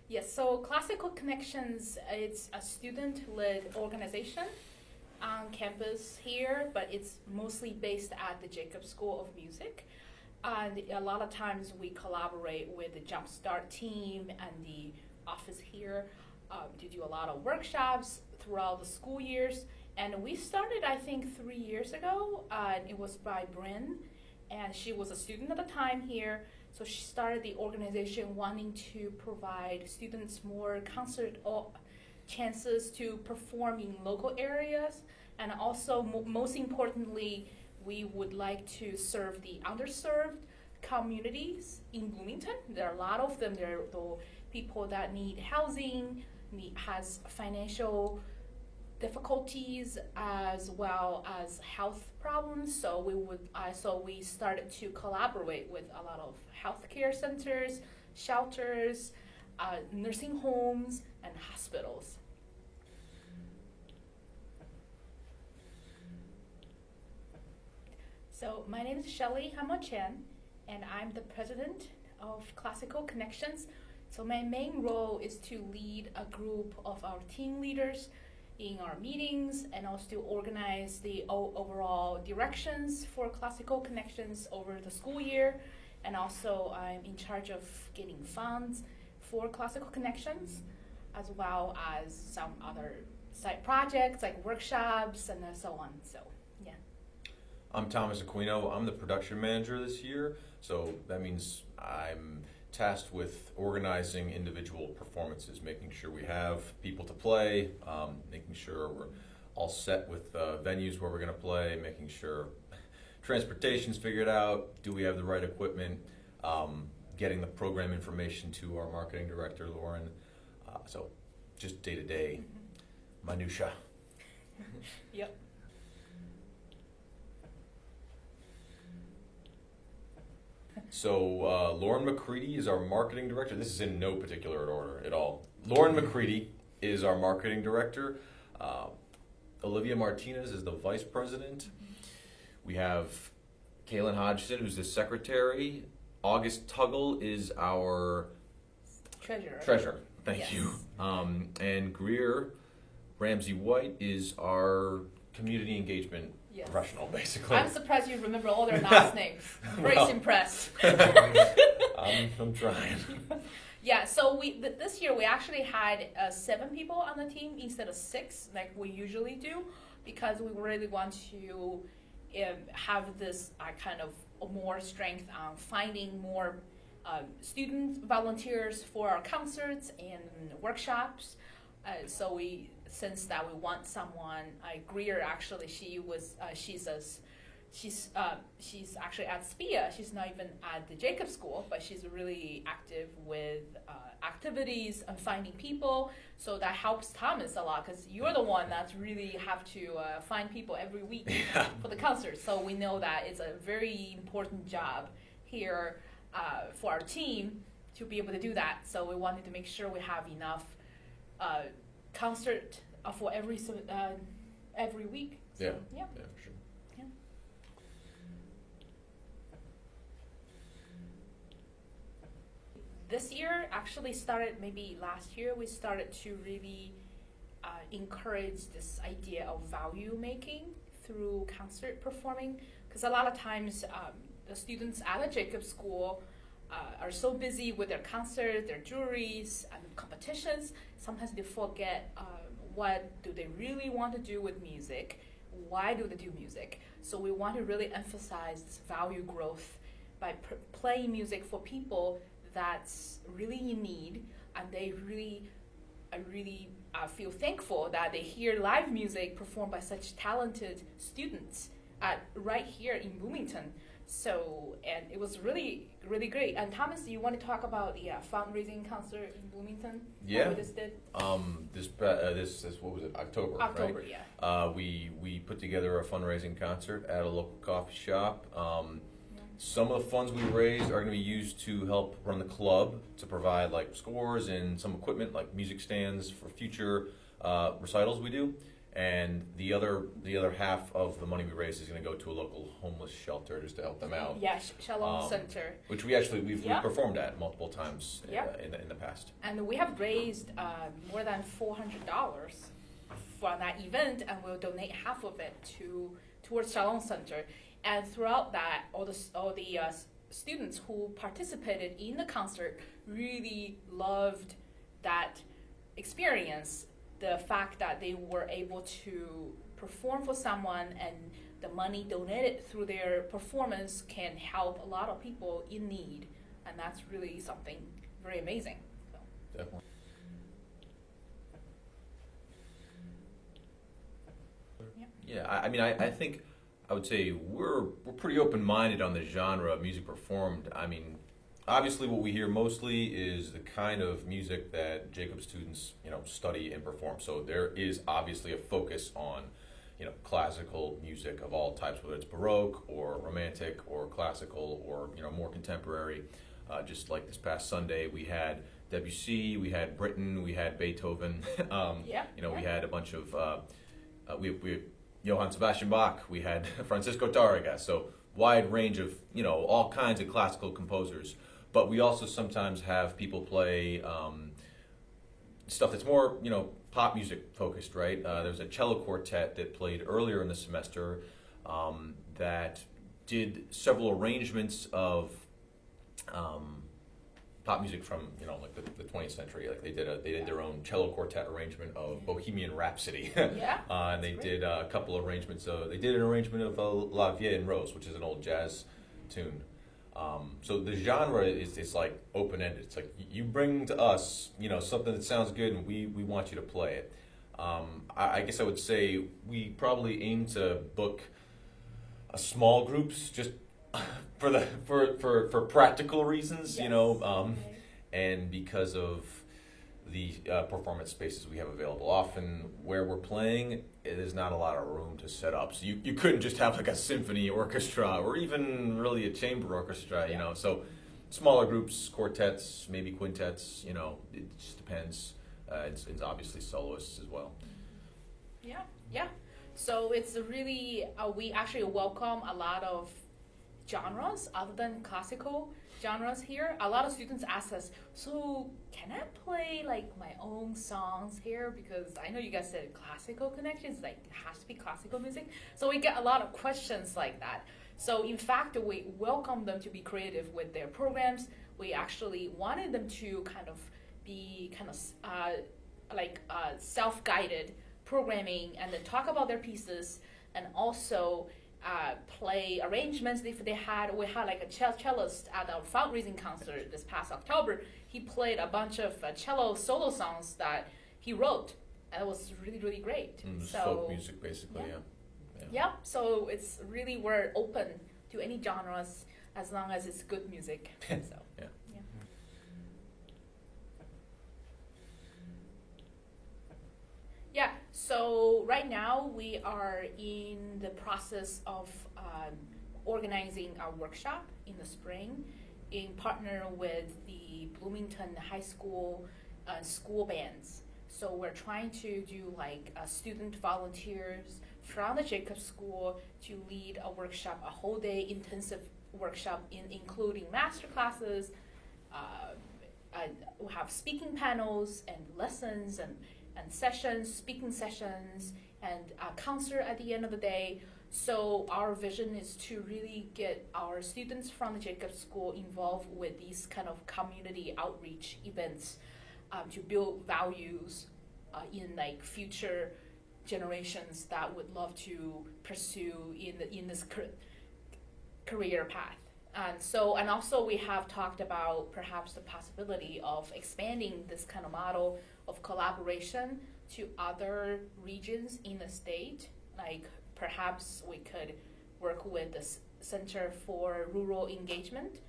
Yes, so Classical Connections, it's a student-led organization on campus here, but it's mostly based at the Jacobs School of Music. And a lot of times we collaborate with the Jumpstart team and the office here to do a lot of workshops throughout the school years. And we started, I think, 3 years ago. And it was by Bryn, and she was a student at the time here. So she started the organization wanting to provide students more concert chances to perform in local areas. And also, most importantly, we would like to serve the underserved communities in Bloomington. There are a lot of them. There are the people that need housing, has financial difficulties as well as health problems. So we started to collaborate with a lot of healthcare centers, shelters, nursing homes, and hospitals. So my name is Shelly Hamo-Chen, and I'm the president of Classical Connections. So my main role is to lead a group of our team leaders in our meetings and also to organize the overall directions for Classical Connections over the school year. And also I'm in charge of getting funds for Classical Connections, as well as some other side projects like workshops and so on. So, yeah. I'm Thomas Aquino. I'm the production manager this year. So that means I'm tasked with organizing individual performances, making sure we have people to play, making sure we're all set with venues where we're going to play, making sure transportation's figured out, do we have the right equipment, getting the program information to our marketing director, Lauren. So just day-to-day minutia. Yep. So Lauren McCready is our marketing director. This is in no particular order at all. Lauren McCready is our marketing director. Olivia Martinez is the vice president. We have Kaylin Hodgson, who's the secretary. August Tuggle is our treasurer. Thank you. And Greer Ramsey White is our community engagement professional, basically. I'm surprised you remember all their last names. Very impressed. I'm trying. Yeah, so this year we actually had 7 people on the team instead of 6, like we usually do, because we really want to have this kind of more strength on finding more student volunteers for our concerts and workshops. So we want someone. Greer actually, she's actually at SPIA. She's not even at the Jacobs School, but she's really active with activities and finding people. So that helps Thomas a lot, because you're the one that's really have to find people every week for the concert. So we know that it's a very important job here for our team to be able to do that. So we wanted to make sure we have enough concert for every week. So, yeah, for sure. Yeah. This year actually started, maybe last year, we started to really encourage this idea of value making through concert performing, because a lot of times the students at the Jacobs School are so busy with their concerts, their juries, and competitions. Sometimes they forget what do they really want to do with music, why do they do music. So we want to really emphasize this value growth by playing music for people that's really in need, and they really feel thankful that they hear live music performed by such talented students right here in Bloomington. So, and it was really, really great. And Thomas, do you want to talk about the fundraising concert in Bloomington? Yeah. What we just did? This what was it? October, October, right? Yeah. We put together a fundraising concert at a local coffee shop. Some of the funds we raised are going to be used to help run the club, to provide like scores and some equipment like music stands for future recitals we do. and the other half of the money we raise is going to go to a local homeless shelter just to help them out. Yeah, Shalom Center. Which we've Yeah. performed at multiple times Yeah. in the past. And we have raised more than $400 for that event, and we'll donate half of it towards Shalom Center. And throughout that, all the students who participated in the concert really loved that experience. The fact that they were able to perform for someone, and the money donated through their performance can help a lot of people in need, and that's really something very amazing. So. Definitely. Yeah, I mean, I think I would say we're pretty open-minded on the genre of music performed. I mean, obviously what we hear mostly is the kind of music that Jacob students, study and perform. So there is obviously a focus on, classical music of all types, whether it's Baroque or Romantic or classical or, more contemporary. Just like this past Sunday, we had Debussy, we had Britten, we had Beethoven. We had a bunch of, we Johann Sebastian Bach, we had Francisco Tárrega, so wide range of, all kinds of classical composers. But we also sometimes have people play stuff that's more, pop music focused, right? There's a cello quartet that played earlier in the semester that did several arrangements of pop music from like the 20th century. Like they did their own cello quartet arrangement of Bohemian Rhapsody. And they did a couple arrangements they did an arrangement of La Vie en Rose, which is an old jazz tune. So the genre is like open-ended. It's like you bring to us something that sounds good, and we want you to play it. I guess I would say we probably aim to book small groups just for practical reasons, and because of the performance spaces we have available. Often where we're playing, there's not a lot of room to set up. So you couldn't just have like a symphony orchestra or even really a chamber orchestra, So smaller groups, quartets, maybe quintets, it just depends. It's obviously soloists as well. Yeah. So it's really, we actually welcome a lot of genres other than classical genres here. A lot of students ask us, so can I play like my own songs here? Because I know you guys said classical connections, like it has to be classical music. So we get a lot of questions like that. So in fact, we welcome them to be creative with their programs. We actually wanted them to kind of be self-guided programming, and then talk about their pieces, and also play arrangements. We had like a cellist at our fundraising concert this past October. He played a bunch of cello solo songs that he wrote, and it was really, really great. So folk music, basically, yeah. So it's really, we're open to any genres as long as it's good music. So yeah. So right now we are in the process of organizing our workshop in the spring in partner with the Bloomington High School school bands. So we're trying to do like student volunteers from the Jacob School to lead a workshop, a whole day intensive workshop including master classes. We'll have speaking panels and lessons and sessions, speaking sessions, and a concert at the end of the day. So our vision is to really get our students from the Jacob School involved with these kind of community outreach events to build values in like future generations that would love to pursue in this career path. And also we have talked about perhaps the possibility of expanding this kind of model of collaboration to other regions in the state. Like perhaps we could work with the Center for Rural Engagement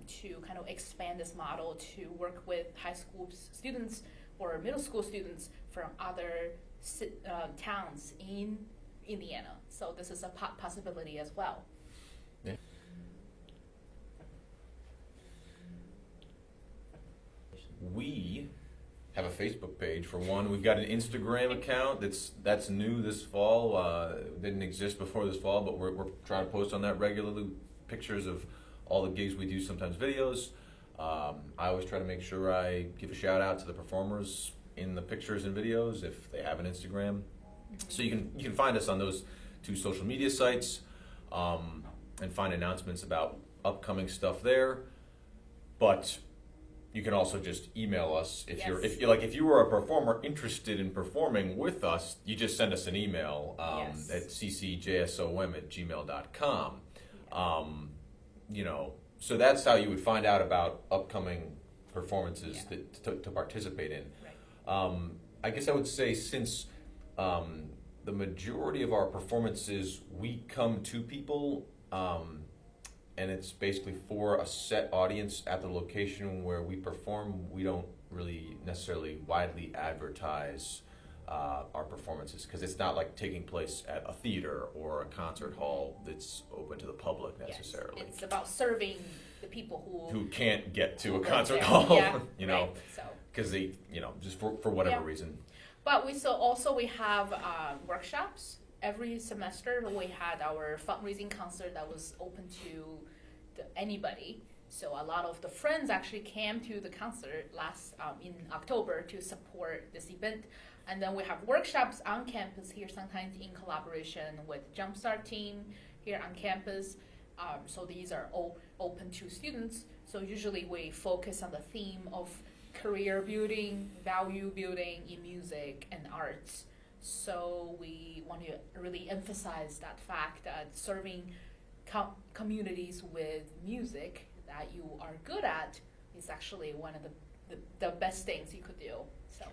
to kind of expand this model to work with high school students or middle school students from other towns in Indiana. So this is a possibility as well. Yeah. We have a Facebook page for one. We've got an Instagram account that's new this fall. Didn't exist before this fall, but we're trying to post on that regularly. Pictures of all the gigs we do, sometimes videos. I always try to make sure I give a shout out to the performers in the pictures and videos if they have an Instagram. So you can find us on those 2 social media sites and find announcements about upcoming stuff there. But you can also just email us if if you were a performer interested in performing with us. You just send us an email at ccjsom@gmail.com. So that's how you would find out about upcoming performances to participate in. Right. I guess I would say since the majority of our performances, we come to people, and it's basically for a set audience at the location where we perform. We don't really necessarily widely advertise our performances because it's not like taking place at a theater or a concert hall that's open to the public necessarily. Yes, it's about serving the people who can't get to a concert there. hall, Yeah, right. because they, just for whatever reason. But we have workshops. Every semester we had our fundraising concert that was open to anybody. So a lot of the friends actually came to the concert last in October to support this event. And then we have workshops on campus here, sometimes in collaboration with Jumpstart team here on campus. So these are all open to students. So usually we focus on the theme of career building, value building in music and arts. So we want to really emphasize that fact that serving communities with music that you are good at is actually one of the best things you could do. So